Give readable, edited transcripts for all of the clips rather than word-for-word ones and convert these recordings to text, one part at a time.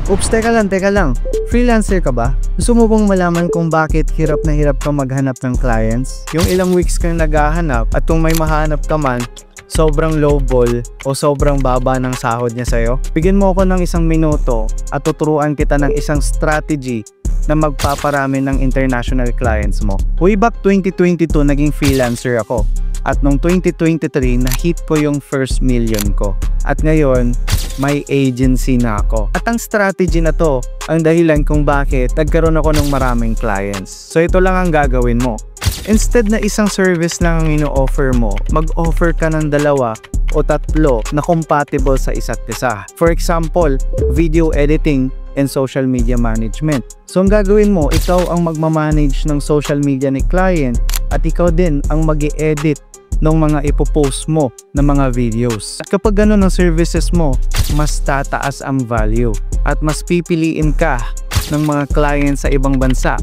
Oops, teka lang. Freelancer ka ba? Gusto mo bang malaman kung bakit hirap na hirap kang maghanap ng clients? Yung ilang weeks kang naghahanap at kung may mahanap ka man, sobrang lowball o sobrang baba ng sahod niya sa'yo? Bigyan mo ako ng 1 minuto at tuturuan kita ng isang strategy na magpaparami ng international clients mo. Way back 2022, naging freelancer ako. At noong 2023, na-hit ko yung first million ko. At ngayon, may agency na ako. At ang strategy na to, ang dahilan kung bakit nagkaroon ako ng maraming clients. So ito lang ang gagawin mo. Instead na isang service lang ang ino-offer mo, mag-offer ka ng 2 o 3 na compatible sa isa't isa. For example, video editing and social media management. So ang gagawin mo, ikaw ang magmamanage ng social media ni client at ikaw din ang mag-i-edit ng mga ipopost mo na mga videos. At kapag gano'n ang services mo, mas tataas ang value at mas pipiliin ka ng mga clients sa ibang bansa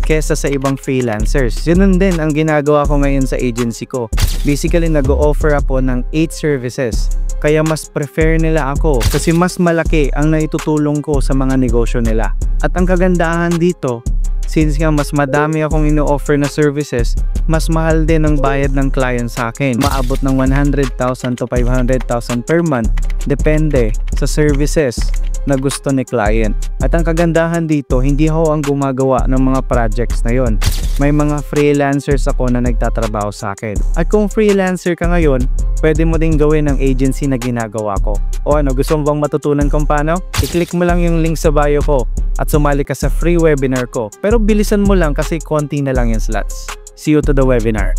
kesa sa ibang freelancers. Yun din ang ginagawa ko ngayon sa agency ko. Basically, nag-o-offer ako ng 8 services. Kaya mas prefer nila ako kasi mas malaki ang naitutulong ko sa mga negosyo nila. At ang kagandahan dito, since nga mas madami akong ino-offer na services, mas mahal din ang bayad ng client sa akin. Maabot ng 100,000 to 500,000 per month, depende sa services na gusto ni client. At ang kagandahan dito, hindi ako ang gumagawa ng mga projects na yon. May mga freelancers ako na nagtatrabaho sa akin. At kung freelancer ka ngayon, pwede mo din gawin ang agency na ginagawa ko. O ano, gusto mo bang matutunan kung paano? I-click mo lang yung link sa bio ko at sumali ka sa free webinar ko. Pero bilisan mo lang kasi konti na lang yung slots. See you to the webinar.